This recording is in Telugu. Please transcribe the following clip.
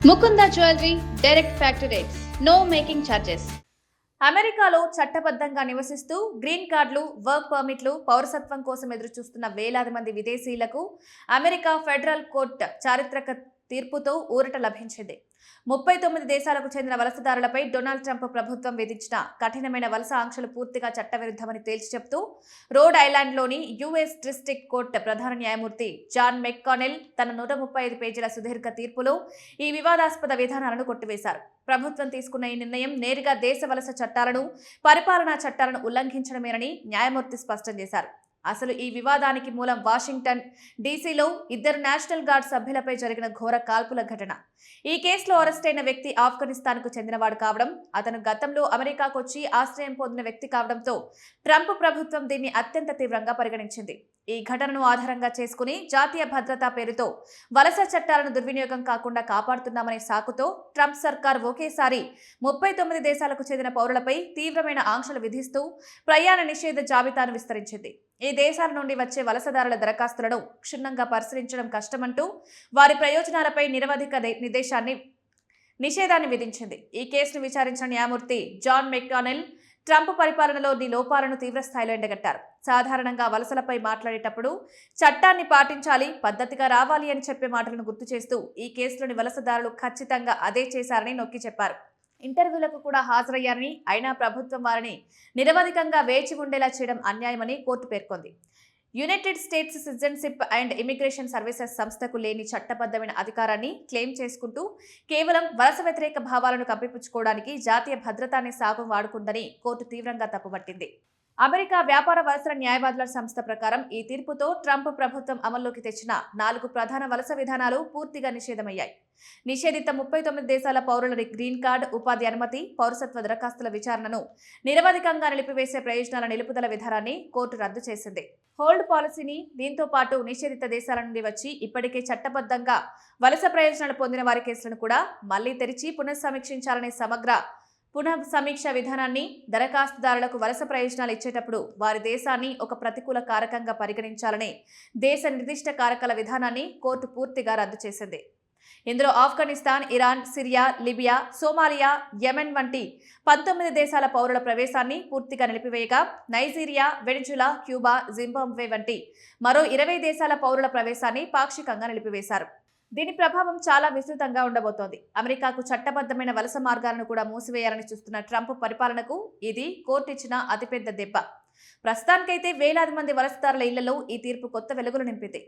Mukunda jewellery direct factory rates, no making charges. అమెరికాలో చట్టబద్ధంగా నివసిస్తూ గ్రీన్ కార్డులు, వర్క్ పర్మిట్లు, పౌరసత్వం కోసం ఎదురుచూస్తున్న వేలాది మంది విదేశీయులకు అమెరికా ఫెడరల్ కోర్టు చారిత్రక తీర్పుతో ఊరట లభించింది. 39 దేశాలకు చెందిన వలసదారులపై డొనాల్డ్ ట్రంప్ ప్రభుత్వం విధించిన కఠినమైన వలస ఆంక్షలు పూర్తిగా చట్టవిరుద్ధమని తేల్చి చెప్తూ రోడ్ ఐలాండ్లోని యుఎస్ డిస్ట్రిక్ట్ కోర్టు ప్రధాన న్యాయమూర్తి జాన్ మెక్కానెల్ తన 135 పేజీల సుదీర్ఘ తీర్పులో ఈ వివాదాస్పద విధానాలను కొట్టివేశారు. ప్రభుత్వం తీసుకున్న ఈ నిర్ణయం నేరుగా దేశ వలస చట్టాలను, పరిపాలనా చట్టాలను ఉల్లంఘించడమేనని న్యాయమూర్తి స్పష్టం చేశారు. అసలు ఈ వివాదానికి మూలం వాషింగ్టన్ డీసీలో 2 నేషనల్ గార్డ్ సభ్యులపై జరిగిన ఘోర కాల్పుల ఘటన. ఈ కేసులో అరెస్టైన వ్యక్తి ఆఫ్ఘనిస్తాన్కు చెందినవాడు కావడం, అతను గతంలో అమెరికాకు వచ్చి ఆశ్రయం పొందిన వ్యక్తి కావడంతో ట్రంప్ ప్రభుత్వం దీన్ని అత్యంత తీవ్రంగా పరిగణించింది. ఈ ఘటనను ఆధారంగా చేసుకుని జాతీయ భద్రతా పేరుతో వలస చట్టాలను దుర్వినియోగం కాకుండా కాపాడుతున్నామనే సాకుతో ట్రంప్ సర్కార్ ఒకేసారి 39 దేశాలకు చెందిన పౌరులపై తీవ్రమైన ఆంక్షలు విధిస్తూ ప్రయాణ నిషేధ జాబితాను విస్తరించింది. ఈ దేశాల నుండి వచ్చే వలసదారుల దరఖాస్తులను క్షుణ్ణంగా పరిశీలించడం కష్టమంటూ వారి ప్రయోజనాలపై నిరవధిక నిషేధాన్ని విధించింది. ఈ కేసును విచారించిన న్యాయమూర్తి జాన్ మెక్డానెల్ ట్రంప్ పరిపాలనలోని లోపాలను తీవ్రస్థాయిలో ఎండగట్టారు. సాధారణంగా వలసలపై మాట్లాడేటప్పుడు చట్టాన్ని పాటించాలి, పద్ధతిగా రావాలి అని చెప్పే మాటలను గుర్తు చేస్తూ ఈ కేసులోని వలసదారులు ఖచ్చితంగా అదే చేశారని నొక్కి చెప్పారు. ఇంటర్వ్యూలకు కూడా హాజరయ్యారని, అయినా ప్రభుత్వం వారిని నిరవధికంగా వేచి ఉండేలా చేయడం అన్యాయమని కోర్టు పేర్కొంది. United states citizenship and immigration services సంస్థకు లేని చట్టబద్ధమైన అధికారాన్ని క్లెయిమ్ చేసుకుంటూ కేవలం వలస వ్యతిరేక భావాలను కప్పిపుచ్చుకోవడానికి జాతీయ భద్రతాన్ని సాగు వాడుకుందని కోర్టు తీవ్రంగా తప్పుపట్టింది. అమెరికా వ్యాపార వలసల న్యాయవాదుల సంస్థ ప్రకారం ఈ తీర్పుతో ట్రంప్ ప్రభుత్వం అమల్లోకి తెచ్చిన 4 ప్రధాన వలస విధానాలు పూర్తిగా నిషేధమయ్యాయి. నిషేధిత 39 దేశాల పౌరుల గ్రీన్ కార్డు, ఉపాధి అనుమతి, పౌరసత్వ దరఖాస్తుల విచారణను నిరవధికంగా నిలిపివేసే ప్రయోజనాల నిలుపుదల విధానాన్ని కోర్టు రద్దు చేసింది. హోల్డ్ పాలసీని, దీంతో పాటు నిషేధిత దేశాల నుండి వచ్చి ఇప్పటికే చట్టబద్ధంగా వలస ప్రయోజనాలు పొందిన వారి కేసులను కూడా మళ్లీ తెరిచి పునఃసమీక్షించాలనే సమగ్ర సమీక్ష విధానాన్ని, దరఖాస్తుదారులకు వలస ప్రయోజనాలు ఇచ్చేటప్పుడు వారి దేశాన్ని ఒక ప్రతికూల కారకంగా పరిగణించాలనే దేశ నిర్దిష్ట కారకాల విధానాన్ని కోర్టు పూర్తిగా రద్దు చేసింది. ఇందులో Afghanistan, Iran, Syria, Libya, Somalia, Yemen వంటి 19 దేశాల పౌరుల ప్రవేశాన్ని పూర్తిగా నిలిపివేయగా, నైజీరియా, వెనిజులా, క్యూబా, జింబాబ్వే వంటి మరో 20 దేశాల పౌరుల ప్రవేశాన్ని పాక్షికంగా నిలిపివేశారు. దీని ప్రభావం చాలా విస్తృతంగా ఉండబోతోంది. అమెరికాకు చట్టబద్ధమైన వలస మార్గాలను కూడా మూసివేయాలని చూస్తున్న ట్రంప్ పరిపాలనకు ఇది కోర్టు ఇచ్చిన అతిపెద్ద దెబ్బ. ప్రస్తుతానికైతే వేలాది మంది వలసదారుల ఇళ్లలో ఈ తీర్పు కొత్త వెలుగులు నింపింది.